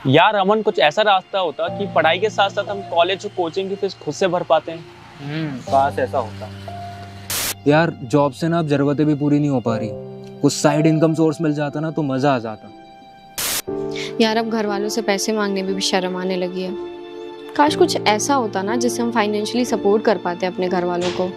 यार अमन, कुछ ऐसा रास्ता होता कि पढ़ाई के साथ साथ हम कॉलेज और कोचिंग की फीस खुद से भर पाते हैं। काश ऐसा होता। यार जॉब से ना अब जरूरतें भी पूरी नहीं हो पा रही। कुछ साइड इनकम सोर्स मिल जाता ना तो मजा आ जाता। यार अब घर वालों से पैसे मांगने में भी शर्म आने लगी है। काश कुछ ऐसा होता ना जिससे हम फाइनेंशियली सपोर्ट कर पाते अपने घर वालों को।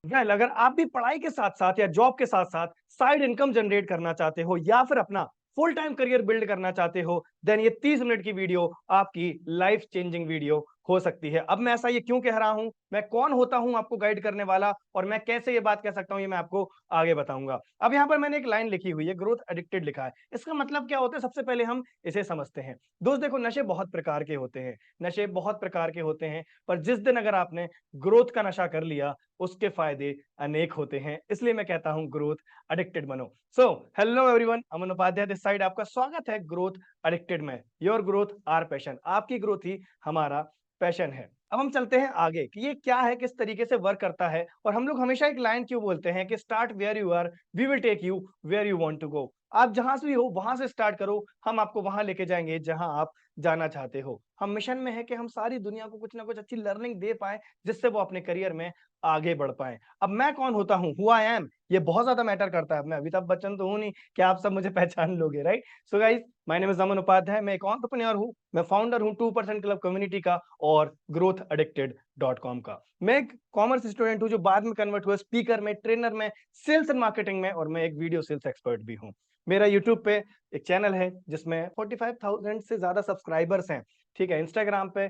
वेल, अगर आप भी पढ़ाई के साथ साथ या जॉब के साथ साथ साइड इनकम जनरेट करना चाहते हो या फिर अपना फुल टाइम करियर बिल्ड करना चाहते हो, देन ये 30 मिनट की वीडियो आपकी लाइफ चेंजिंग वीडियो हो सकती है। अब मैं ऐसा ये क्यों कह रहा हूं, मैं कौन होता हूं आपको गाइड करने वाला, और मैं कैसे ये बात कह सकता हूं, ये मैं आपको आगे बताऊंगा। अब यहाँ पर मैंने एक लाइन लिखी हुई है, ग्रोथ एडिक्टेड लिखा है। इसका मतलब क्या होता है, सबसे पहले हम इसे समझते हैं। दोस्त देखो, नशे बहुत प्रकार के होते हैं, नशे बहुत प्रकार के होते हैं, पर जिस दिन अगर आपने ग्रोथ का नशा कर लिया, उसके फायदे अनेक होते हैं। इसलिए मैं कहता हूं ग्रोथ एडिक्टेड बनो। So hello everyone, Aman Upadhyay this side, आपका स्वागत है ग्रोथ एडिक्टेड में। योर ग्रोथ आर पैशन, आपकी ग्रोथ ही हमारा पैशन है। अब हम चलते हैं आगे कि ये क्या है, किस तरीके से वर्क करता है, और हम लोग हमेशा एक लाइन क्यों बोलते हैं कि start where you are, we will take you where you want to go. आप जहां से भी हो वहां से स्टार्ट करो, हम आपको वहां लेके जाएंगे जहां आप जाना चाहते हो। हम मिशन में है कि हम सारी दुनिया को कुछ ना कुछ अच्छी लर्निंग दे पाए, जिससे वो अपने करियर में आगे बढ़ पाए। अब मैं कौन होता हूं, हु आई एम, ये बहुत ज्यादा मैटर करता है। मैं अमिताभ बच्चन तो हूं नहीं कि आप सब मुझे पहचान लोगे, right? So guys, my name is Aman Upadhyay, मैं एक एंटरप्रेन्योर हूं, मैं फाउंडर हूं 2% क्लब कम्युनिटी का और ग्रोथ एडिक्टेड .com का। मैं एक कॉमर्स स्टूडेंट हूं जो बाद में कन्वर्ट हुआ स्पीकर में, ट्रेनर में, सेल्स एंड मार्केटिंग में, और मैं एक वीडियो सेल्स एक्सपर्ट भी हूं। मेरा यूट्यूब पे एक चैनल है जिसमें 45,000 से ज्यादा सब्सक्राइबर्स हैं, ठीक है। इंस्टाग्राम पे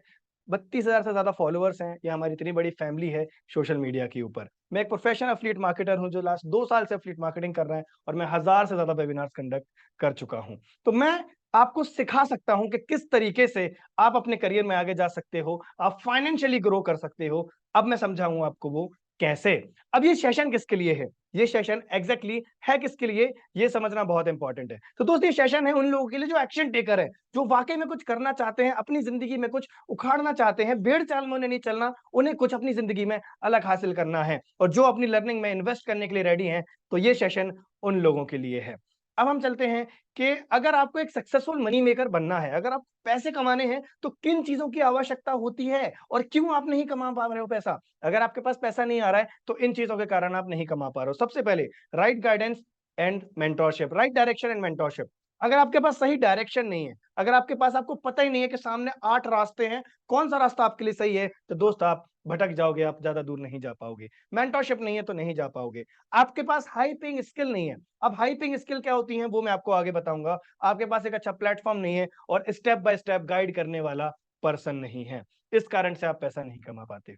32,000 से ज्यादा फॉलोअर्स हैं। ये हमारी इतनी बड़ी फैमिली है सोशल मीडिया के ऊपर। मैं एक प्रोफेशनल एफिलिएट मार्केटर हूं जो लास्ट 2 साल से एफिलिएट मार्केटिंग कर रहा है, और मैं 1000 से ज्यादा वेबिनार्स कंडक्ट कर चुका हूं। तो मैं आपको सिखा सकता हूं कि किस तरीके से आप अपने करियर में आगे जा सकते हो, आप फाइनेंशियली ग्रो कर सकते हो। अब मैं समझाऊंगा आपको वो कैसे। अब ये सेशन किसके लिए है, ये सेशन एग्जैक्टली है किसके लिए, ये समझना बहुत इंपॉर्टेंट है। तो दोस्तों, ये सेशन है उन लोगों के लिए जो एक्शन टेकर है, जो वाकई में कुछ करना चाहते हैं, अपनी जिंदगी में कुछ उखाड़ना चाहते हैं। भेड़ चाल में उन्हें नहीं चलना, उन्हें कुछ अपनी जिंदगी में अलग हासिल करना है, और जो अपनी लर्निंग में इन्वेस्ट करने के लिए रेडी हैं। तो ये सेशन उन लोगों के लिए है। अब हम चलते हैं कि अगर आपको एक सक्सेसफुल मनी मेकर बनना है, अगर आप पैसे कमाने हैं, तो किन चीजों की आवश्यकता होती है और क्यों आप नहीं कमा पा रहे हो पैसा। अगर आपके पास पैसा नहीं आ रहा है, तो इन चीजों के कारण आप नहीं कमा पा रहे हो। सबसे पहले right guidance and mentorship, right direction and mentorship. अगर आपके पास सही डायरेक्शन नहीं है, अगर आपके पास, आपको पता ही नहीं है कि सामने 8 रास्ते हैं, कौन सा रास्ता आपके लिए सही है, तो दोस्त आप भटक जाओगे, आप ज्यादा दूर नहीं जा पाओगे। मेंटोरशिप नहीं है तो नहीं जा पाओगे। आपके पास हाई पेइंग स्किल नहीं है। अब हाई पेइंग स्किल क्या होती है वो मैं आपको आगे बताऊंगा। आपके पास एक अच्छा प्लेटफॉर्म नहीं है और स्टेप बाय स्टेप गाइड करने वाला पर्सन नहीं है, इस कारण से आप पैसा नहीं कमा पाते।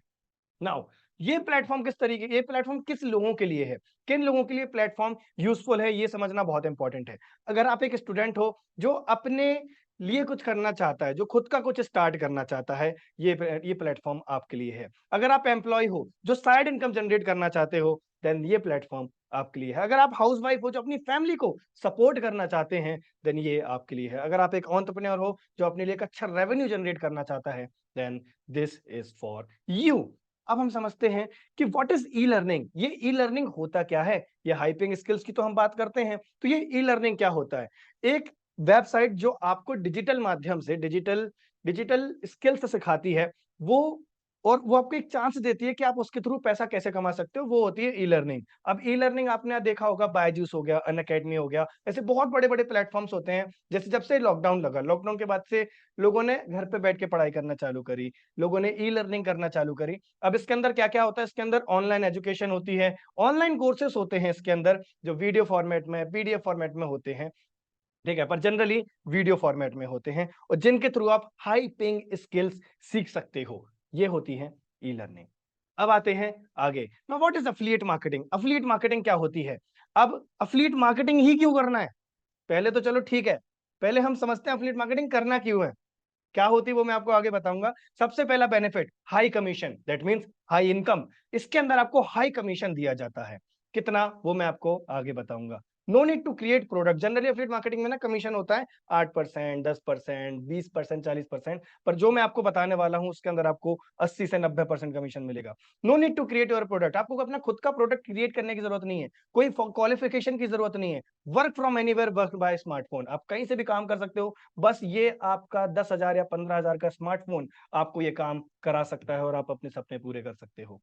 नाउ, ये प्लेटफॉर्म किस तरीके, ये प्लेटफॉर्म किस लोगों के लिए है, किन लोगों के लिए प्लेटफॉर्म यूजफुल है, ये समझना बहुत इंपॉर्टेंट है। अगर आप एक स्टूडेंट हो जो अपने लिए कुछ करना चाहता है, जो खुद का कुछ स्टार्ट करना चाहता है, ये प्लेटफॉर्म आपके लिए है। अगर आप एम्प्लॉय हो जो साइड इनकम जनरेट करना चाहते हो, देन ये प्लेटफॉर्म आपके लिए है। अगर आप हाउस वाइफ हो जो अपनी फैमिली को सपोर्ट करना चाहते हैं, देन ये आपके लिए है। अगर आप एक एंटरप्रेन्योर हो जो अपने लिए एक अच्छा रेवेन्यू जनरेट करना चाहता है, then this is for you. अब हम समझते हैं कि व्हाट इज ई लर्निंग, ये ई लर्निंग होता क्या है। ये हाइपिंग स्किल्स की तो हम बात करते हैं, तो ये ई लर्निंग क्या होता है। एक वेबसाइट जो आपको डिजिटल माध्यम से, डिजिटल डिजिटल स्किल्स सिखाती है, वो, और वो आपको एक चांस देती है कि आप उसके थ्रू पैसा कैसे कमा सकते हो, वो होती है ई लर्निंग। अब ई लर्निंग आपने देखा होगा, बायजूस हो गया, अनअकैडमी हो गया, ऐसे बहुत बड़े बड़े प्लेटफॉर्म्स होते हैं। जैसे जब से लॉकडाउन लगा, लॉकडाउन के बाद से लोगों ने घर पे बैठ के पढ़ाई करना चालू करी, लोगों ने ई लर्निंग करना चालू करी। अब इसके अंदर क्या क्या होता है, इसके अंदर ऑनलाइन एजुकेशन होती है, ऑनलाइन कोर्सेस होते हैं इसके अंदर, जो वीडियो फॉर्मेट में, पीडीएफ फॉर्मेट में होते हैं, ठीक है, पर जनरली वीडियो फॉर्मेट में होते हैं, और जिनके थ्रू आप हाई पेइंग स्किल्स सीख सकते हो, ये होती है ई लर्निंग। अब आते हैं आगे। Now what is affiliate marketing, affiliate marketing क्या होती है। अब एफिलिएट मार्केटिंग ही क्यों करना है, पहले तो चलो ठीक है, पहले हम समझते हैं एफिलिएट मार्केटिंग करना क्यों है, क्या होती है वो मैं आपको आगे बताऊंगा। सबसे पहला benefit, high commission, that means high income. इसके अंदर आपको हाई कमीशन दिया जाता है, कितना वो मैं आपको आगे बताऊंगा। No need to create product. Generally affiliate marketing में ना कमीशन होता है 8%, 10%, 20%, 40%, पर जो मैं आपको बताने वाला हूं उसके अंदर आपको 80 से 90% कमीशन मिलेगा। No need to create your product, आपको अपना खुद का प्रोडक्ट क्रिएट करने की जरूरत नहीं है, कोई क्वालिफिकेशन की जरूरत नहीं है। Work from anywhere, work by smartphone, आप कहीं से भी काम कर सकते हो, बस ये आपका 10,000 या 15,000 का स्मार्टफोन आपको ये काम करा सकता है और आप अपने सपने पूरे कर सकते हो।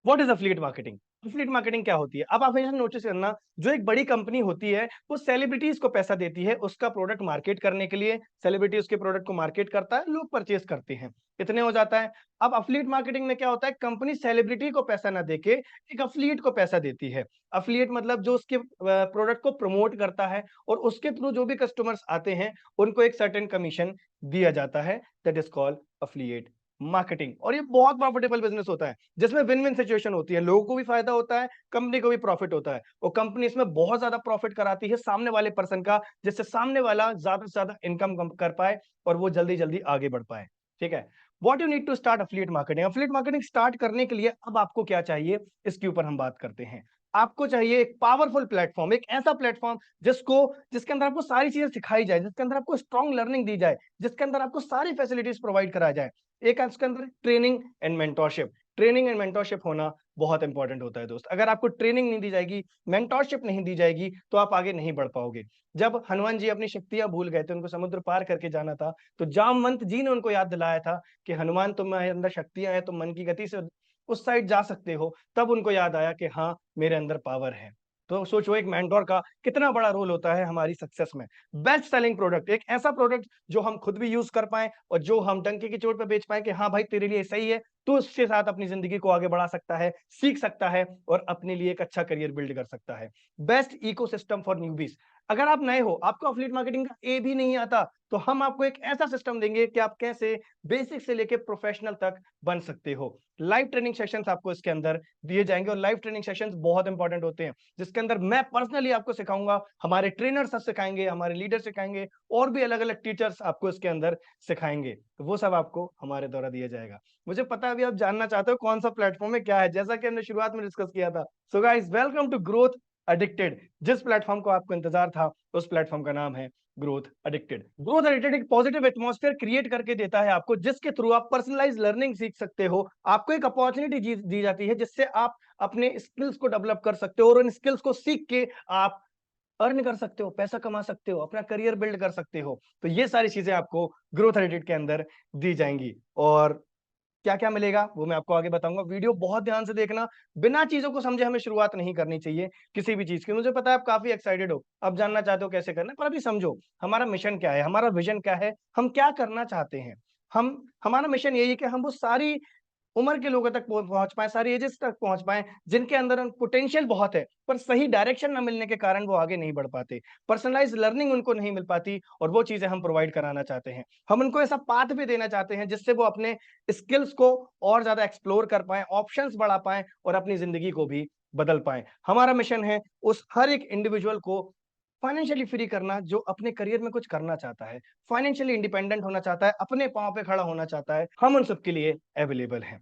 What is affiliate marketing? Affiliate marketing क्या होती है? अब आप हमेशा नोटिस करना, जो एक बड़ी कंपनी होती है वो सेलिब्रिटीज को पैसा देती है उसका प्रोडक्ट मार्केट करने के लिए, सेलिब्रिटी उसके प्रोडक्ट को मार्केट करता है, लोग परचेज करते हैं, इतने हो जाता है। अब एफिलिएट मार्केटिंग में क्या होता है, कंपनी सेलिब्रिटी को पैसा ना देके एक एफिलिएट को पैसा देती है। एफिलिएट मतलब जो उसके प्रोडक्ट को प्रमोट करता है और उसके थ्रू जो भी कस्टमर्स आते हैं उनको एक सर्टेन कमीशन दिया जाता है, that is called affiliate marketing. और ये बहुत प्रॉफिटेबल बिजनेस होता है जिसमें विन विन सिचुएशन होती है, लोगों को भी फायदा होता है, कंपनी को भी प्रॉफिट होता है, और कंपनी इसमें बहुत ज्यादा प्रॉफिट कराती है सामने वाले पर्सन का, जिससे सामने वाला ज्यादा से ज्यादा इनकम कर पाए और वो जल्दी जल्दी आगे बढ़ पाए। ठीक है, what you need to start affiliate marketing? Affiliate marketing start करने के लिए अब आपको क्या चाहिए, इसके ऊपर हम बात करते हैं। आपको चाहिए एक पावरफुल प्लेटफॉर्म, एक ऐसा प्लेटफॉर्म जिसके अंदर आपको सारी चीजें सिखाई जाए, जिसके अंदर आपको स्ट्रॉन्ग लर्निंग दी जाए, जिसके अंदर आपको सारी फैसिलिटीज प्रोवाइड कराया जाए। एक है उसके अंदर training and mentorship. Training and mentorship होना बहुत इंपॉर्टेंट होता है दोस्त। अगर आपको ट्रेनिंग नहीं दी जाएगी, मेंटोरशिप नहीं दी जाएगी, तो आप आगे नहीं बढ़ पाओगे। जब हनुमान जी अपनी शक्तियां भूल गए थे, उनको समुद्र पार करके जाना था, तो जामवंत जी ने उनको याद दिलाया था कि हनुमान, तुम्हारे अंदर शक्तियां हैं, तुम मन की गति से उस साइड जा सकते हो। तब उनको याद आया कि हाँ, मेरे अंदर पावर है। तो सोचो एक मेंटोर का कितना बड़ा रोल होता है हमारी सक्सेस में। बेस्ट सेलिंग प्रोडक्ट, एक ऐसा प्रोडक्ट जो हम खुद भी यूज कर पाए और जो हम टंकी की चोट पे बेच पाए कि हाँ भाई तेरे लिए सही है, तो उसके साथ अपनी जिंदगी को आगे बढ़ा सकता है, सीख सकता है और अपने लिए एक अच्छा करियर बिल्ड कर सकता है। Best ecosystem for newbies. अगर आप नए हो, आपको एफिलिएट मार्केटिंग का ए भी नहीं आता, तो हम आपको एक ऐसा सिस्टम देंगे कि आप कैसे बेसिक से लेके प्रोफेशनल तक बन सकते हो। लाइव ट्रेनिंग सेशंस आपको इसके अंदर दिए जाएंगे, और लाइव ट्रेनिंग सेशंस बहुत इंपॉर्टेंट होते हैं, जिसके अंदर मैं पर्सनली आपको सिखाऊंगा, हमारे ट्रेनर सब सिखाएंगे, हमारे लीडर सिखाएंगे, और भी अलग अलग टीचर्स आपको इसके अंदर सिखाएंगे। तो वो सब आपको हमारे द्वारा दिया जाएगा। मुझे पता है अभी आप जानना चाहते हो कौन सा प्लेटफॉर्म है, क्या है, जैसा कि हमने शुरुआत में डिस्कस किया था। So guys, welcome to growth addicted. जिस प्लेटफॉर्म को आपको इंतजार था, उस प्लेटफॉर्म का नाम है ग्रोथ एडिक्टेड। ग्रोथ एडिक्टेड एक पॉजिटिव एटमॉस्फेयर क्रिएट करके देता है आपको, जिसके थ्रू आप पर्सनलाइज लर्निंग सीख सकते हो। आपको एक अपॉर्चुनिटी दी जाती है जिससे आप अपने स्किल्स को डेवलप कर सकते हो, और उन स्किल्स को सीख के आप अर्न कर सकते हो, पैसा कमा सकते हो, अपना करियर बिल्ड कर सकते हो। तो ये सारी चीजें आपको ग्रोथ एडिक्टेड के अंदर दी जाएंगी। और क्या क्या मिलेगा वो मैं आपको आगे बताऊंगा। वीडियो बहुत ध्यान से देखना, बिना चीजों को समझे हमें शुरुआत नहीं करनी चाहिए किसी भी चीज की। मुझे पता है आप काफी एक्साइटेड हो, अब जानना चाहते हो कैसे करना है, पर अभी समझो हमारा मिशन क्या है, हमारा विजन क्या है, हम क्या करना चाहते हैं। हमारा मिशन यही है कि हम वो सारी उम्र के लोगों तक पहुंच पाए, सारी एजेस तक पहुंच पाए, जिनके अंदर पोटेंशियल बहुत है, पर सही डायरेक्शन न मिलने के कारण वो आगे नहीं बढ़ पाते, पर्सनलाइज लर्निंग उनको नहीं मिल पाती, और वो चीजें हम प्रोवाइड कराना चाहते हैं। हम उनको ऐसा पाथ भी देना चाहते हैं जिससे वो अपने स्किल्स को और ज्यादा एक्सप्लोर कर पाए, ऑप्शंस बढ़ा पाए और अपनी जिंदगी को भी बदल पाए। हमारा मिशन है उस हर एक इंडिविजुअल को फाइनेंशियली फ्री करना, जो अपने करियर में कुछ करना चाहता है, फाइनेंशियली इंडिपेंडेंट होना चाहता है, अपने पांव पे खड़ा होना चाहता है। हम उन सबके लिए अवेलेबल हैं।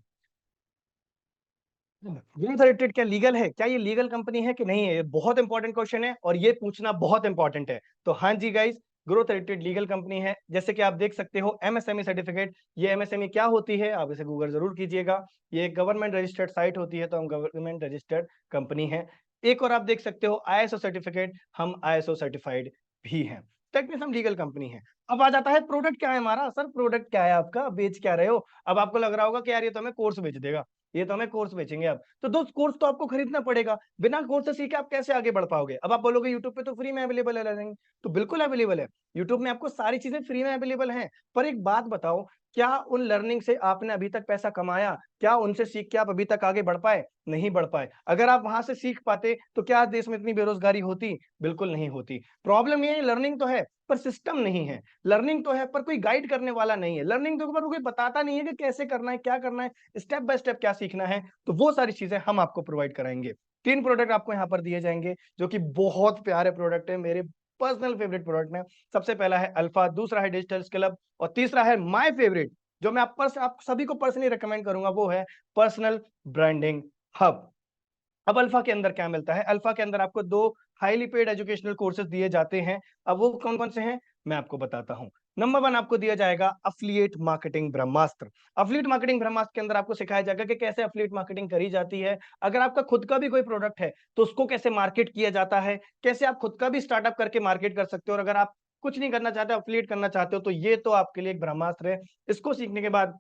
ग्रोथ एडिक्टेड क्या लीगल है? क्या ये लीगल कंपनी है कि नहीं है? ये बहुत इंपॉर्टेंट क्वेश्चन है और ये पूछना बहुत इंपॉर्टेंट है। तो हाँ जी guys, growth addicted legal company है। जैसे कि आप देख सकते हो एमएसएमई सर्टिफिकेट। ये एमएसएमई क्या होती है, आप इसे गूगल जरूर कीजिएगा। ये एक गवर्नमेंट रजिस्टर्ड साइट होती है, तो हम गवर्नमेंट रजिस्टर्ड कंपनी है। एक और आप देख सकते हो आईएसओ सर्टिफिकेट, हम आईएसओ सर्टिफाइड भी हैं। टेक्निकली हम लीगल कंपनी है। अब आ जाता है प्रोडक्ट क्या है हमारा। सर प्रोडक्ट क्या है आपका, बेच क्या रहे हो? अब आपको लग रहा होगा कि यार ये तो हमें कोर्स बेच देगा, ये तो हमें कोर्स बेचेंगे। अब तो दोस्त कोर्स तो आपको खरीदना पड़ेगा, बिना कोर्स से सीखे आप कैसे आगे बढ़ पाओगे? अब आप बोलोगे यूट्यूब पे तो फ्री में अवेलेबल है लर्निंग, तो बिल्कुल अवेलेबल है, यूट्यूब में आपको सारी चीजें फ्री में अवेलेबल हैं। पर एक बात बताओ, क्या उन लर्निंग से आपने अभी तक पैसा कमाया? क्या उनसे सीख के आप अभी तक आगे बढ़ पाए? नहीं बढ़ पाए। अगर आप वहां से सीख पाते तो क्या देश में इतनी बेरोजगारी होती? बिल्कुल नहीं होती। प्रॉब्लम ये है, लर्निंग तो है पर सिस्टम नहीं है, लर्निंग तो है पर कोई गाइड करने वाला नहीं है, लर्निंग तो पर कोई बताता नहीं है कि कैसे करना है, क्या करना है, स्टेप बाय स्टेप क्या सीखना है। तो वो सारी चीजें हम आपको प्रोवाइड कराएंगे। 3 प्रोडक्ट आपको यहाँ पर दिए जाएंगे जो कि बहुत प्यारे प्रोडक्ट है, मेरे पर्सनल फेवरेट प्रोडक्ट है। सबसे पहला है अल्फा, दूसरा है डिजिटल स्किल हब, और तीसरा है माय फेवरेट, जो मैं आप सभी को पर्सनली रिकमेंड करूंगा, वो है पर्सनल ब्रांडिंग हब। अब अल्फा के अंदर क्या मिलता है? अल्फा के अंदर आपको 2 हाईली पेड एजुकेशनल कोर्सेज दिए जाते हैं। अब वो कौन कौन से हैं मैं आपको बताता हूँ। नंबर 1 आपको दिया जाएगा अफिलिएट मार्केटिंग ब्रह्मास्त्र। अफिलिएट मार्केटिंग ब्रह्मास्त्र के अंदर आपको सिखाया जाएगा कि कैसे अफिलिएट मार्केटिंग करी जाती है। अगर आपका खुद का भी कोई प्रोडक्ट है तो उसको कैसे मार्केट किया जाता है, कैसे आप खुद का भी स्टार्टअप करके मार्केट कर सकते हो। और अगर आप कुछ नहीं करना चाहते, अफिलिएट करना चाहते हो, तो ये तो आपके लिए एक ब्रह्मास्त्र है। इसको सीखने के बाद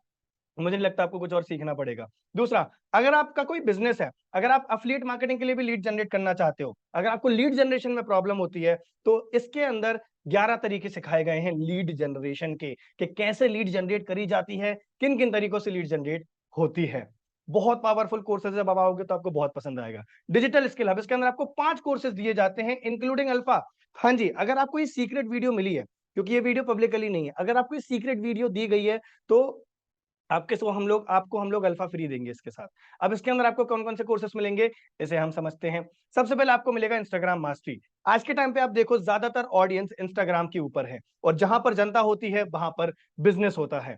मुझे नहीं लगता आपको कुछ और सीखना पड़ेगा। दूसरा, अगर आपका कोई बिजनेस है, अगर आप एफिलिएट मार्केटिंग के लिए भी लीड जनरेट करना चाहते हो, अगर आपको लीड जनरेशन में प्रॉब्लम होती है, तो इसके अंदर 11 तरीके सिखाए गए हैं लीड जनरेशन के, कि कैसे लीड जनरेट करी जाती है, किन किन तरीकों से लीड जनरेट होती है। बहुत पावरफुल कोर्सेज जब आप आओगे तो आपको बहुत पसंद आएगा। डिजिटल स्किल हब, इसके अंदर आपको 5 कोर्सेज दिए जाते हैं इंक्लूडिंग अल्फा। हाँ जी, अगर आपको ये सीक्रेट वीडियो मिली है, क्योंकि ये वीडियो पब्लिकली नहीं है, अगर आपको ये सीक्रेट वीडियो दी गई है तो आपको हम लोग अल्फा फ्री देंगे इसके साथ। अब इसके अंदर आपको कौन कौन से कोर्सेस मिलेंगे, इसे हम समझते हैं। सबसे पहले आपको मिलेगा इंस्टाग्राम मास्टरी। आज के टाइम पे आप देखो ज्यादातर ऑडियंस इंस्टाग्राम के ऊपर है, और जहां पर जनता होती है वहां पर बिजनेस होता है।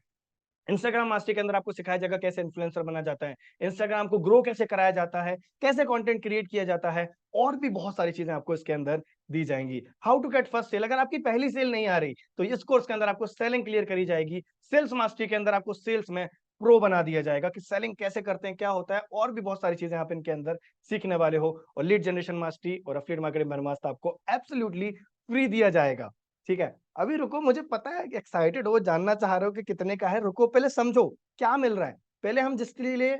इंस्टाग्राम मास्टरी के अंदर आपको सिखाया जाएगा कैसे इन्फ्लुएंसर बना जाता है, इंस्टाग्राम को ग्रो कैसे कराया जाता है, कैसे कंटेंट क्रिएट किया जाता है, और भी बहुत सारी चीजें आपको इसके अंदर दी जाएंगी। How to get first sale, अगर आपकी पहली सेल नहीं आ रही तो इस कोर्स के अंदर आपको सेलिंग क्लियर करी जाएगी। सेल्स मास्टरी के अंदर आपको सेल्स में प्रो बना दिया जाएगा कि सेलिंग कैसे करते हैं, क्या होता है, और भी बहुत सारी चीजें आप इनके अंदर सीखने वाले हो। और लीड जनरेशन मास्टरी और एफिलिएट मार्केटिंग ब्रह्मास्त्र आपको एब्सोल्युटली फ्री दिया जाएगा। ठीक है, अभी रुको, मुझे पता है कि एक्साइटेड हो, जानना चाह रहे हो कि कितने का है। रुको, पहले समझो क्या मिल रहा है, पहले हम जिसके लिए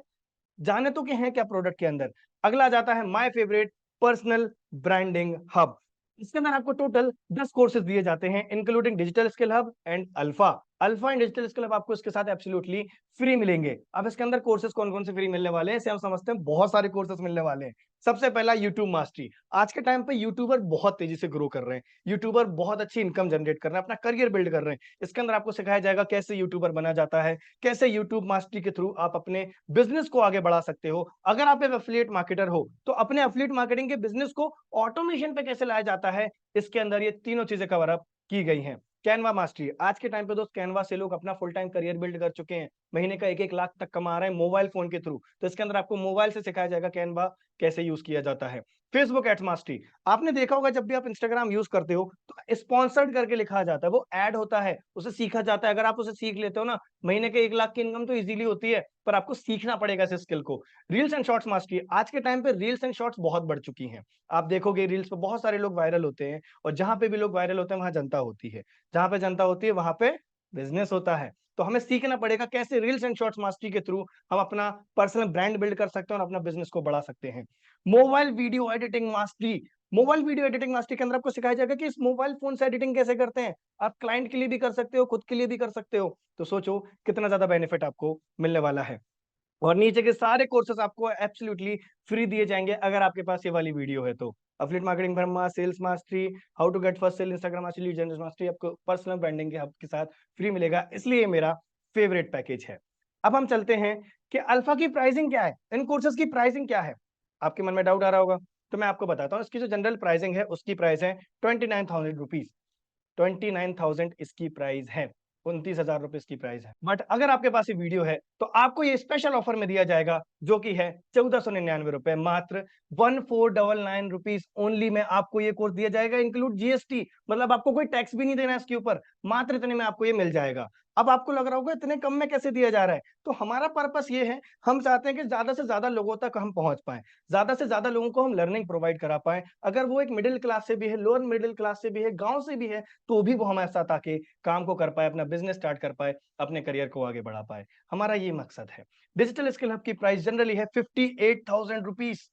जाने तो कि हैं क्या प्रोडक्ट के अंदर। अगला जाता है my favourite personal branding hub. इसके अंदर आपको टोटल 10 कोर्सेज दिए जाते हैं including digital skill hub and alpha. Alpha and digital skill hub आपको इसके साथ एब्सोल्युटली फ्री मिलेंगे। अब इसके अंदर कोर्सेज कौन कौन से फ्री मिलने वाले हैं इसे हम समझते हैं। बहुत सारे कोर्सेज मिलने वाले हैं। सबसे पहला यूट्यूब मास्टरी। आज के टाइम पे यूट्यूबर बहुत तेजी से ग्रो कर रहे हैं, यूट्यूबर बहुत अच्छी इनकम जनरेट कर रहे हैं, अपना करियर बिल्ड कर रहे हैं। इसके अंदर आपको सिखाया जाएगा कैसे यूट्यूबर बना जाता है, कैसे यूट्यूब मास्टरी के थ्रू आप अपने बिजनेस को आगे बढ़ा सकते हो। अगर आप एक एफिलिएट मार्केटर हो तो अपने एफिलिएट मार्केटिंग के बिजनेस को ऑटोमेशन पे कैसे लाया जाता है, इसके अंदर ये तीनों चीजें कवर अप की गई हैं। कैनवा मास्टरी, आज के टाइम पे दोस्त कैनवा से लोग अपना फुल टाइम करियर बिल्ड कर चुके हैं, महीने का 1-1 लाख तक कमा रहे हैं मोबाइल फोन के थ्रू। तो इसके अंदर आपको मोबाइल से सिखाया जाएगा कैनवा कैसे यूज किया जाता है। फेसबुक एड्स मास्टरी, आपने देखा होगा जब भी आप इंस्टाग्राम यूज करते हो तो स्पॉन्सर्ड करके लिखा जाता है, वो ऐड होता है, उसे सीखा जाता है। अगर आप उसे सीख लेते हो ना, महीने के 1 लाख की इनकम तो इजीली होती है, पर आपको सीखना पड़ेगा इस स्किल को। रील्स एंड शॉर्ट्स मास्टरी, आज के टाइम पे रील्स एंड शॉर्ट्स बहुत बढ़ चुकी हैं। आप देखोगे रील्स पे बहुत सारे लोग वायरल होते हैं, और जहां पे भी लोग वायरल होते हैं वहां जनता होती है, जहां पे जनता होती है वहां पे बिजनेस होता है। तो हमें सीखना पड़ेगा कैसे रील्स एंड शॉर्ट्स मास्टरी के थ्रू हम अपना पर्सनल ब्रांड बिल्ड कर सकते हैं और अपना बिजनेस को बढ़ा सकते हैं। Mobile video editing mastery, mobile video editing mastery के अंदर आपको सिखाया जाएगा कि इस मोबाइल फोन से एडिटिंग कैसे करते हैं। आप क्लाइंट के लिए भी कर सकते हो, खुद के लिए भी कर सकते हो। तो सोचो कितना ज्यादा बेनिफिट आपको मिलने वाला है। और नीचे के सारे कोर्सेस आपको एब्सोल्युटली फ्री दिए जाएंगे अगर आपके पास ये वाली वीडियो है तो। Affiliate marketing Brahma, sales mastery, how to get first sale, Instagram mastery, lead generation mastery आपको पर्सनल ब्रांडिंग के हब के साथ फ्री मिलेगा, इसलिए ये मेरा फेवरेट पैकेज है। अब हम चलते हैं कि अल्फा की प्राइसिंग क्या है, इन कोर्सेज की प्राइसिंग क्या है। आपके मन में डाउट आ रहा होगा, तो मैं आपको बताता हूँ। इसकी जो जनरल प्राइसिंग है उसकी प्राइस है 29,000 रुपीज। 29,000 इसकी प्राइस है, 29,000 रुपए इसकी प्राइस है। बट अगर आपके पास ये वीडियो है तो आपको ये स्पेशल ऑफर में दिया जाएगा, जो कि है 1499 रुपए, मात्र 1499 रुपीज ओनली में आपको ये कोर्स दिया जाएगा, इंक्लूड जीएसटी। मतलब आपको कोई टैक्स भी नहीं देना है इसके ऊपर, मात्र इतने में आपको ये मिल जाएगा। अब आपको लग रहा होगा इतने कम में कैसे दिया जा रहा है, तो हमारा पर्पस ये है, हम चाहते हैं कि ज्यादा से ज्यादा लोगों तक हम पहुंच पाए, ज्यादा से ज्यादा लोगों को हम लर्निंग प्रोवाइड करा पाए। अगर वो एक मिडिल क्लास से भी है, लोअर मिडिल क्लास से भी है, गांव से भी है, तो भी वो हमारे साथ आके काम को कर पाए, अपना बिजनेस स्टार्ट कर पाए, अपने करियर को आगे बढ़ा पाए। हमारा ये मकसद है। डिजिटल स्किल हब की प्राइस जनरली है 58,000 रुपीज।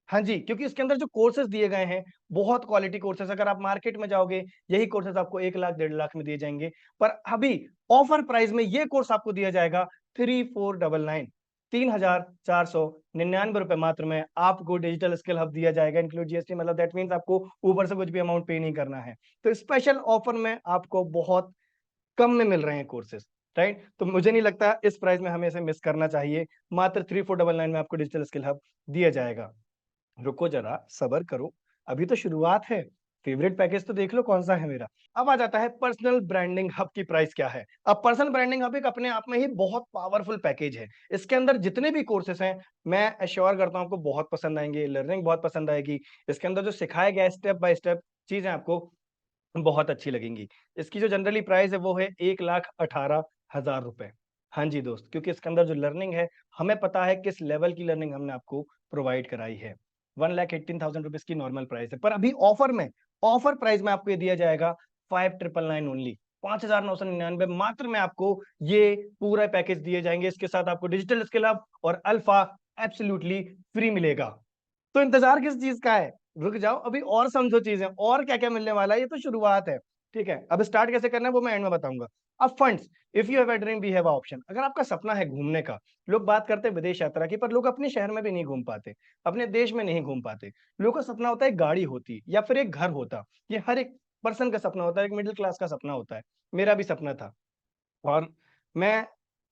हाँ जी, क्योंकि इसके अंदर जो कोर्सेज दिए गए हैं बहुत क्वालिटी कोर्सेज, अगर आप मार्केट में जाओगे यही कोर्सेज आपको 1 लाख 1.5 लाख में दिए जाएंगे, पर अभी ऑफर प्राइस में ये कोर्स आपको दिया जाएगा 3499, 3,499 रुपए मात्र में आपको डिजिटल स्किल हब दिया जाएगा, इंक्लूड जीएसटी। मतलब दैट मीन्स आपको ऊपर से कुछ भी अमाउंट पे नहीं करना है। तो स्पेशल ऑफर में आपको बहुत कम में मिल रहे हैं कोर्सेज, राइट। तो मुझे नहीं लगता इस प्राइस में हमें इसे मिस करना चाहिए। मात्र 3499 में आपको डिजिटल स्किल हब दिया जाएगा। रुको जरा, सबर करो, अभी तो शुरुआत है, फेवरेट पैकेज तो देख लो कौन सा है मेरा। अब आ जाता है पर्सनल ब्रांडिंग हब की प्राइस क्या है। अब पर्सनल ब्रांडिंग हब एक अपने आप में ही बहुत पावरफुल पैकेज है। इसके अंदर जितने भी कोर्सेस हैं, मैं एश्योर करता हूं आपको बहुत पसंद आएंगे, लर्निंग बहुत पसंद आएगी। इसके अंदर जो सिखाया गया है स्टेप बाय स्टेप चीजें आपको बहुत अच्छी लगेंगी। इसकी जो जनरली प्राइस है वो है 1,18,000 रुपए। हाँ जी दोस्त, क्योंकि इसके अंदर जो लर्निंग है, हमें पता है किस लेवल की लर्निंग हमने आपको प्रोवाइड कराई है। 1,18,000 रुपीज की नॉर्मल प्राइस है, पर अभी ऑफर प्राइस में आपको ये दिया जाएगा 5,999 ओनली। 5,999 मात्र में आपको ये पूरा पैकेज दिए जाएंगे। इसके साथ आपको डिजिटल स्किल हब और अल्फा एब्सोल्युटली फ्री मिलेगा। तो इंतजार किस चीज का है? रुक जाओ, अभी और समझो चीजें, और क्या क्या मिलने वाला है, ये तो शुरुआत है। ठीक है, अब स्टार्ट कैसे करना है वो मैं एंड में बताऊंगा। अब funds, if you have a dream we have option. अगर आपका सपना है घूमने का, लोग बात करते हैं विदेश यात्रा की, पर लोग अपने शहर में भी नहीं घूम पाते, अपने देश में नहीं घूम पाते। लोगों का सपना होता है एक गाड़ी होती या फिर एक घर होता। ये हर एक पर्सन का सपना होता है, एक मिडिल क्लास का सपना होता है। मेरा भी सपना था, और मैं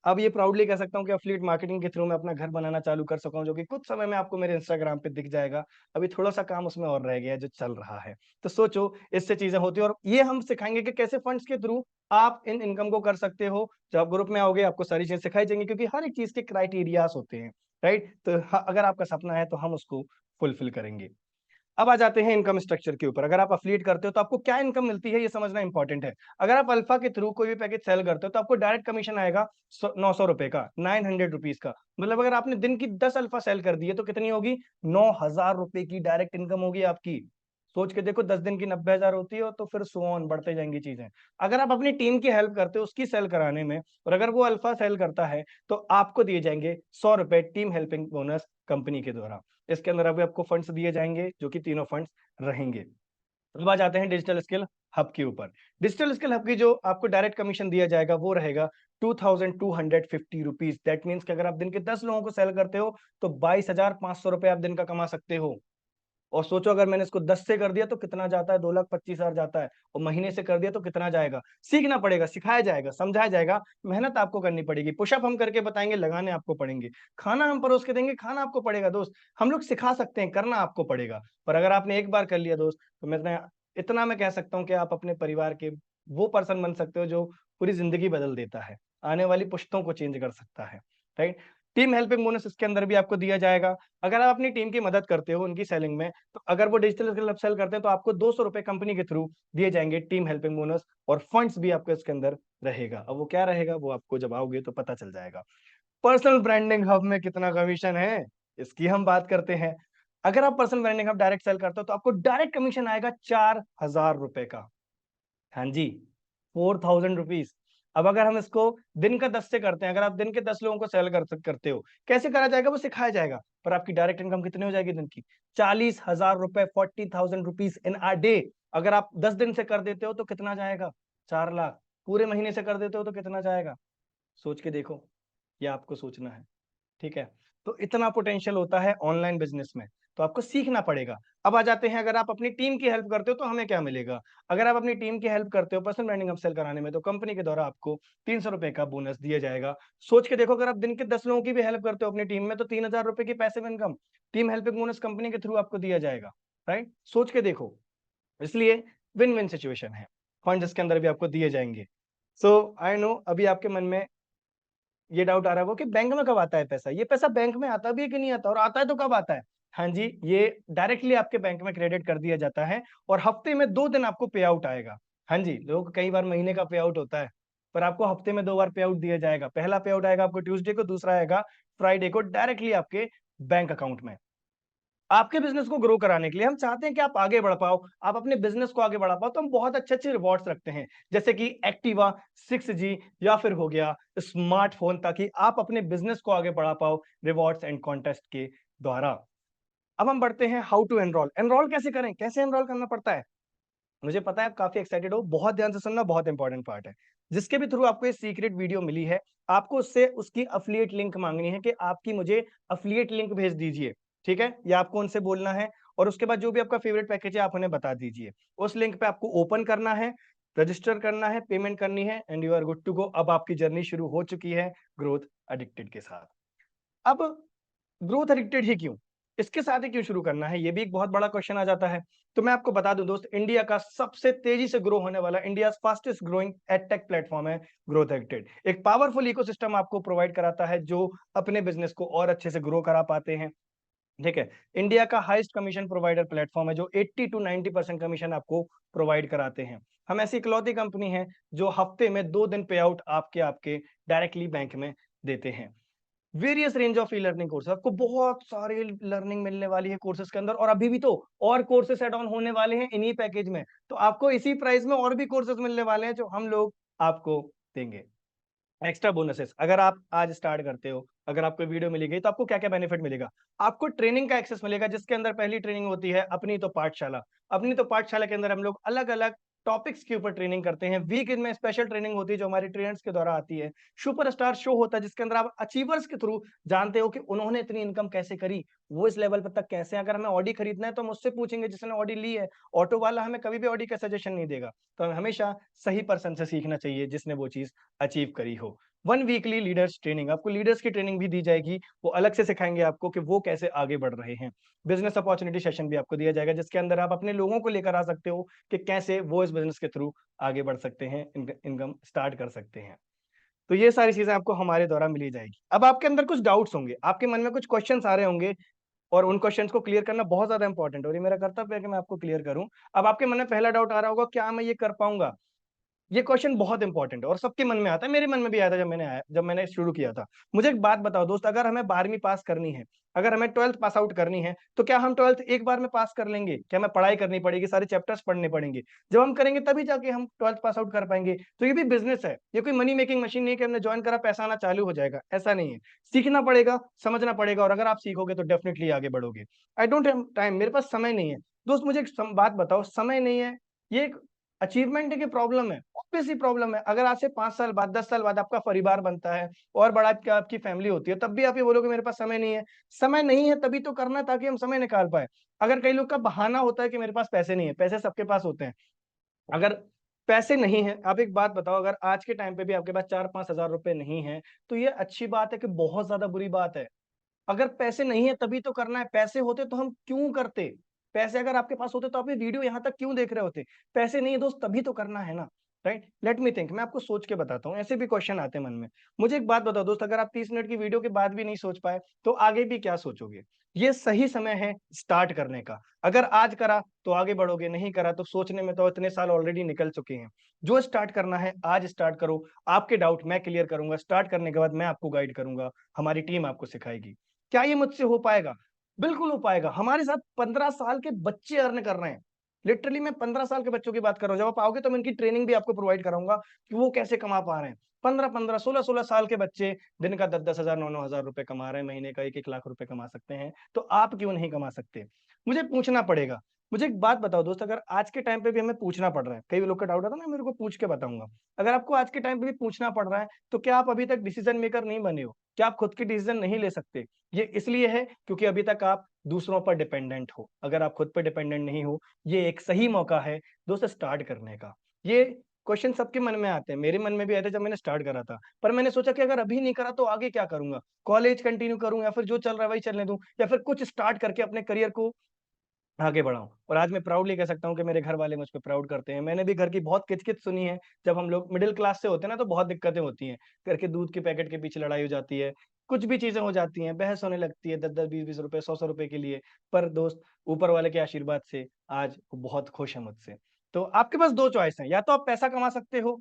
अब ये प्राउडली कह सकता हूँ कि एफिलिएट मार्केटिंग के थ्रू मैं अपना घर बनाना चालू कर सका हूँ, जो कि कुछ समय में आपको मेरे इंस्टाग्राम पे दिख जाएगा। अभी थोड़ा सा काम उसमें और रह गया है जो चल रहा है। तो सोचो, इससे चीजें होती है, और ये हम सिखाएंगे कि कैसे फंड्स के थ्रू आप इन इनकम को कर सकते हो। जब आप ग्रुप में आओगे आपको सारी चीजें सिखाई जाएंगी, क्योंकि हर एक चीज के क्राइटेरियाज होते हैं। राइट, तो अगर आपका सपना है तो हम उसको फुलफिल करेंगे। अब आ जाते हैं इनकम स्ट्रक्चर के ऊपर। अगर आप अफिलिएट करते हो तो आपको क्या इनकम मिलती है ये समझना इंपॉर्टेंट है। अगर आप अल्फा के थ्रू कोई भी पैकेज सेल करते हो तो आपको डायरेक्ट कमीशन आएगा 900 रुपए का, 900 रुपीज का। मतलब अगर आपने दिन की 10 अल्फा सेल कर दी है तो कितनी होगी? 9,000 रुपए की डायरेक्ट इनकम होगी आपकी। सोच के देखो, 10 दिन की 90,000 होती है, तो फिर सो ऑन बढ़ते जाएंगी चीजें। अगर आप अपनी टीम की हेल्प करते हो उसकी सेल कराने में, और अगर वो अल्फा सेल करता है, तो आपको दिए जाएंगे 100 रुपए टीम हेल्पिंग बोनस कंपनी के द्वारा। इसके अंदर अभी आपको फंड्स दिए जाएंगे, जो कि तीनों फंड्स रहेंगे। अब आ जाते हैं डिजिटल स्किल हब के ऊपर। डिजिटल स्किल हब की जो आपको डायरेक्ट कमीशन दिया जाएगा वो रहेगा 2,250 रुपीज। दैट मीन्स कि अगर आप दिन के 10 लोगों को सेल करते हो तो 22,500 रुपए आप दिन का कमा सकते हो। और सोचो, अगर मैंने इसको 10 से कर दिया तो कितना जाता है? 2,25,000 जाता है। और महीने से कर दिया तो कितना जाएगा? सीखना पड़ेगा, सिखाया जाएगा, समझाया जाएगा, मेहनत आपको करनी पड़ेगी। पुशअप हम करके बताएंगे, लगाने आपको पड़ेंगे। खाना हम परोस के देंगे, खाना आपको पड़ेगा दोस्त। हम लोग सिखा सकते हैं, करना आपको पड़ेगा। पर अगर आपने एक बार कर लिया दोस्त, तो मैं इतना मैं कह सकता हूँ कि आप अपने परिवार के वो पर्सन बन सकते हो जो पूरी जिंदगी बदल देता है, आने वाली पुश्तों को चेंज कर सकता है। राइट, टीम हेल्पिंग बोनस इसके अंदर भी आपको दिया जाएगा। अगर आप अपनी टीम की मदद करते हो उनकी सेलिंग में, तो अगर वो डिजिटल स्किल सेल करते हैं तो आपको 200 रुपए कंपनी के थ्रू दिए जाएंगे टीम हेल्पिंग बोनस, और फंड्स भी आपको इसके अंदर रहेगा। अब वो क्या रहेगा वो आपको जब आओगे तो पता चल जाएगा। पर्सनल ब्रांडिंग हब में कितना कमीशन है, इसकी हम बात करते हैं। अगर आप personal branding hub direct sale करते हो तो आपको डायरेक्ट कमीशन आएगा 4,000 रुपए का। हाँ जी, 4,000 रुपीज। अब अगर हम इसको दिन का 10 से करते हैं, अगर आप दिन के 10 लोगों को सेल करते हो, कैसे करा जाएगा वो सिखाया जाएगा। पर आपकी डायरेक्ट इनकम कितनी हो जाएगी दिन की? 40,000 रुपए, 40,000 रुपीज इन अ डे। अगर आप 10 दिन से कर देते हो तो कितना जाएगा? 4 लाख। पूरे महीने से कर देते हो तो कितना जाएगा? सोच के देखो, ये आपको सोचना है। ठीक है, तो इतना पोटेंशियल होता है ऑनलाइन बिजनेस में, तो आपको सीखना पड़ेगा। अब आ जाते हैं, अगर आप अपनी टीम की हेल्प करते हो तो हमें क्या मिलेगा। अगर आप अपनी टीम की हेल्प करते हो पर्सनल ब्रांडिंग हब सेल कराने में, तो कंपनी के द्वारा आपको 300 रुपए का बोनस दिया जाएगा। सोच के देखो, अगर आप दिन के 10 लोगों की भी हेल्प करते हो अपनी टीम में, तो 3,000 रुपए की passive income team helping bonus company के थ्रू आपको दिया जाएगा। राइट, सोच के देखो, इसलिए विन विन सिचुएशन है। फंड इसके अंदर भी आपको दिए जाएंगे। सो आई नो अभी आपके मन में ये डाउट आ रहा होगा कि बैंक में कब आता है पैसा। ये पैसा बैंक में आता भी है कि नहीं आता, और आता है तो कब आता है? हाँ जी, ये डायरेक्टली आपके बैंक में क्रेडिट कर दिया जाता है, और हफ्ते में 2 दिन आपको पे आउट आएगा। हाँ जी, लोग कई बार महीने का पे आउट होता है, पर आपको हफ्ते में 2 बार पे आउट दिया जाएगा। पहला पे आउट आएगा आपको ट्यूसडे को, दूसरा आएगा फ्राइडे को, डायरेक्टली आपके बैंक अकाउंट में। आपके बिजनेस को ग्रो कराने के लिए हम चाहते हैं कि आप आगे बढ़ पाओ, आप अपने बिजनेस को आगे बढ़ा पाओ, तो हम बहुत अच्छे अच्छे रिवॉर्ड्स रखते हैं, जैसे कि एक्टिवा 6G, या फिर हो गया स्मार्टफोन, ताकि आप अपने बिजनेस को आगे बढ़ा पाओ रिवॉर्ड्स एंड कॉन्टेस्ट के द्वारा। अब हम बढ़ते हैं हाउ टू एनरोल। एनरोल कैसे करें, कैसे एनरोल करना पड़ता है? मुझे पता है आप काफी एक्साइटेड हो, बहुत ध्यान से सुनना, बहुत इंपॉर्टेंट पार्ट है। जिसके भी थ्रू आपको ये सीक्रेट वीडियो मिली है, आपको उससे उसकी अफिलिएट लिंक मांगनी है कि आपकी मुझे अफिलिएट लिंक भेज दीजिए। ठीक है, ये आपको उनसे बोलना है, और उसके बाद जो भी आपका फेवरेट पैकेज है आप उन्हें बता दीजिए। उस लिंक पे आपको ओपन करना है, रजिस्टर करना है, पेमेंट करनी है, and you are good to go. अब आपकी जर्नी शुरू हो चुकी है ग्रोथ एडिक्टेड के साथ। अब ग्रोथ एडिक्टेड ही क्यों? इसके साथ ही क्यों शुरू करना है, ये भी एक बहुत बड़ा क्वेश्चन आ जाता है। तो मैं आपको बता दूं दोस्त, इंडिया का सबसे तेजी से ग्रो होने वाला, India fastest growing edtech platform है ग्रोथ एडिटेड। एक पावरफुल इकोसिस्टम आपको प्रोवाइड कराता है जो अपने बिजनेस को और अच्छे से ग्रो करा पाते हैं। ठीक है, इंडिया का हाईएस्ट कमीशन प्रोवाइडर प्लेटफॉर्म है जो 80 टू 90% कमीशन आपको प्रोवाइड कराते हैं। हम ऐसी इकलौती कंपनी है जो हफ्ते में 2 दिन पे आउट आपके आपके डायरेक्टली बैंक में देते हैं। Various range of e learning courses, आपको बहुत सारी लर्निंग मिलने वाली है कोर्सेज के अंदर, और अभी भी तो और कोर्सेज एड ऑन होने वाले हैं इन्हीं पैकेज में। तो आपको इसी प्राइस में और भी कोर्सेज मिलने वाले हैं जो हम लोग आपको देंगे। एक्स्ट्रा बोनसेस, अगर आप आज स्टार्ट करते हो, अगर आपको वीडियो मिली गई तो आपको क्या क्या बेनिफिट मिलेगा। आपको ट्रेनिंग का एक्सेस मिलेगा, जिसके अंदर पहली ट्रेनिंग होती है अपनी तो पाठशाला। अपनी तो पाठशाला के अंदर हम लोग अलग अलग टॉपिक्स के ऊपर ट्रेनिंग करते हैं। वीक में स्पेशल ट्रेनिंग होती है जो हमारे ट्रेनर्स के द्वारा आती है। सुपरस्टार शो होता है जिसके अंदर आप अचीवर्स के थ्रू जानते हो कि उन्होंने इतनी इनकम कैसे करी, वो इस लेवल पर तक कैसे। अगर हमें ऑडी खरीदना है तो हम उससे पूछेंगे जिसने ऑडी ली है। ऑटो वाला हमें कभी भी ऑडी का सजेशन नहीं देगा। तो हमें हमेशा सही पर्सन से सीखना चाहिए जिसने वो चीज अचीव करी हो। 1 वीकली लीडर्स ट्रेनिंग, आपको लीडर्स की ट्रेनिंग भी दी जाएगी, वो अलग से सिखाएंगे आपको कि वो कैसे आगे बढ़ रहे हैं। बिजनेस अपॉर्चुनिटी सेशन भी आपको दिया जाएगा जिसके अंदर आप अपने लोगों को लेकर आ सकते हो कि कैसे वो इस बिजनेस के थ्रू आगे बढ़ सकते हैं, इनकम स्टार्ट कर सकते हैं। तो ये सारी चीजें आपको हमारे द्वारा मिली जाएगी। अब आपके अंदर कुछ डाउट्स होंगे, आपके मन में कुछ क्वेश्चंस आ रहे होंगे, और उन क्वेश्चंस को क्लियर करना बहुत ज्यादा इंपॉर्टेंट है और ये मेरा कर्तव्य है कि मैं आपको क्लियर करूं। अब आपके मन में पहला डाउट आ रहा होगा, क्या मैं ये कर पाऊंगा। ये क्वेश्चन बहुत इंपॉर्टेंट है और सबके मन में आता है, मेरे मन में भी आया था जब मैंने शुरू किया था। मुझे एक बात बताओ दोस्त, अगर हमें 12वीं पास करनी है, अगर हमें 12th पास आउट करनी है, तो क्या हम 12th एक बार में पास कर लेंगे? क्या हमें पढ़ाई करनी पड़ेगी, सारे चैप्टर्स पढ़ने पड़ेंगे? जब हम करेंगे तभी जाके हम 12th पास आउट कर पाएंगे। तो ये भी बिजनेस है, ये कोई मनी मेकिंग मशीन नहीं है कि हमने ज्वाइन करा पैसा आना चालू हो जाएगा, ऐसा नहीं है। सीखना पड़ेगा, समझना पड़ेगा, और अगर आप सीखोगे तो डेफिनेटली आगे बढ़ोगे। आई डोंट हैव टाइम, मेरे पास समय नहीं है। दोस्त मुझे एक बात बताओ, समय नहीं है ये एक अचीवमेंट है कि प्रॉब्लम है? ऑब्वियसली प्रॉब्लम है। अगर आज से 5 साल बाद, 10 साल बाद आपका परिवार बनता है और बड़ा आपकी फैमिली होती है, तब भी आप ये बोलोगे मेरे पास समय नहीं है। समय नहीं है तभी तो करना है ताकि हम समय निकाल पाए। अगर कई लोग का बहाना होता है कि मेरे पास पैसे नहीं है, पैसे सबके पास होते हैं। अगर पैसे नहीं है, आप एक बात बताओ, अगर आज के टाइम पे भी आपके पास 4-5 हजार रुपए नहीं है, तो ये अच्छी बात है कि बहुत ज्यादा बुरी बात है? अगर पैसे नहीं है तभी तो करना है, पैसे होते तो हम क्यों करते? पैसे अगर आपके पास होते तो आप ये वीडियो यहाँ तक क्यों देख रहे होते? पैसे नहीं है दोस्त तभी तो करना है ना, राइट? लेट मी थिंक, मैं आपको सोच के बताता हूँ, ऐसे भी क्वेश्चन आते हैं मन में। मुझे एक बात बताओ दोस्त, अगर आप 30 मिनट की वीडियो के बाद भी नहीं सोच पाए तो आगे भी क्या सोचोगे? ये सही समय है स्टार्ट करने का। अगर आज करा तो आगे बढ़ोगे, नहीं करा तो सोचने में तो इतने साल ऑलरेडी निकल चुके हैं। जो स्टार्ट करना है आज स्टार्ट करो। आपके डाउट मैं क्लियर करूंगा, स्टार्ट करने के बाद मैं आपको गाइड करूंगा, हमारी टीम आपको सिखाएगी। क्या ये मुझसे हो पाएगा? बिल्कुल हो पाएगा। हमारे साथ 15 साल के बच्चे अर्न कर रहे हैं। लिटरली मैं 15 साल के बच्चों की बात कर रहा हूँ। जब आप आओगे तो मैं इनकी ट्रेनिंग भी आपको प्रोवाइड कराऊंगा कि वो कैसे कमा पा रहे हैं। 15-15, 16-16 साल के बच्चे दिन का 10-10 हजार, 9-9 हजार रुपए कमा रहे हैं, महीने का 1-1 लाख रुपए कमा सकते हैं। तो आप क्यों नहीं कमा सकते? मुझे पूछना पड़ेगा। मुझे एक बात बताओ दोस्त, अगर आज के टाइम पे भी हमें पूछना पड़ रहा है, कई लोग का डाउट आता है ना, मेरे को पूछ के बताऊंगा। अगर आपको आज के टाइम पे भी पूछना पड़ रहा है तो क्या आप अभी तक डिसीजन मेकर नहीं बने हो? क्या आप खुद की डिसीजन नहीं ले सकते? ये इसलिए है क्योंकि अभी तक आप दूसरों पर डिपेंडेंट हो। अगर आप खुद पर डिपेंडेंट नहीं हो, ये एक सही मौका है दोस्त स्टार्ट करने का। ये क्वेश्चन सबके मन में आते हैं, मेरे मन में भी आए थे जब मैंने स्टार्ट करा था। पर मैंने सोचा कि अगर अभी नहीं करा तो आगे क्या करूंगा? कॉलेज कंटिन्यू करूं या फिर जो चल रहा है वही चलने दूं, या फिर कुछ स्टार्ट करके अपने करियर को आगे बढ़ाऊं? और आज मैं प्राउडली कह सकता हूं कि मेरे घर वाले मुझ पे प्राउड करते हैं। मैंने भी घर की बहुत किचकिच सुनी है। जब हम लोग मिडिल क्लास से होते हैं ना तो बहुत दिक्कतें होती हैं। घर के दूध के पैकेट के पीछे लड़ाई हो जाती है, कुछ भी चीजें हो जाती हैं, बहस होने लगती है 10-10, 20-20 रुपए, 100-100 रुपए के लिए। पर दोस्त ऊपर वाले के आशीर्वाद से आज वो बहुत खुश है मुझसे। तो आपके पास 2 चॉइस है, या तो आप पैसा कमा सकते हो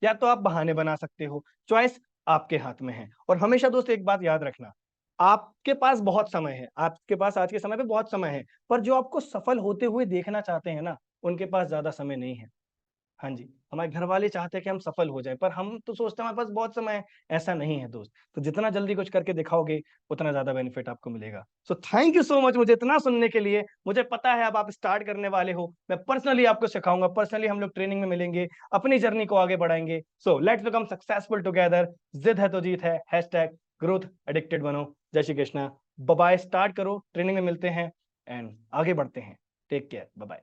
या तो आप बहाने बना सकते हो। चॉइस आपके हाथ में है। और हमेशा दोस्त एक बात याद रखना, आपके पास बहुत समय है, आपके पास आज के समय पे बहुत समय है, पर जो आपको सफल होते हुए देखना चाहते हैं ना, उनके पास ज्यादा समय नहीं है। हाँ जी, हमारे घर वाले चाहते हैं कि हम सफल हो जाएं, पर हम तो सोचते हैं हमारे पास बहुत समय है। ऐसा नहीं है दोस्त। तो जितना जल्दी कुछ करके दिखाओगे उतना ज्यादा बेनिफिट आपको मिलेगा। So thank you so much मुझे इतना सुनने के लिए। मुझे पता है अब आप स्टार्ट करने वाले हो, मैं पर्सनली आपको सिखाऊंगा, पर्सनली हम लोग ट्रेनिंग में मिलेंगे, अपनी जर्नी को आगे बढ़ाएंगे। So let's become successful together. जिद है तो जीत है, हैशटैग ग्रोथ एडिक्टेड बनो। जय Shri Krishna, bye bye. Start करो, ट्रेनिंग में मिलते हैं एंड आगे बढ़ते हैं। Take care, bye bye.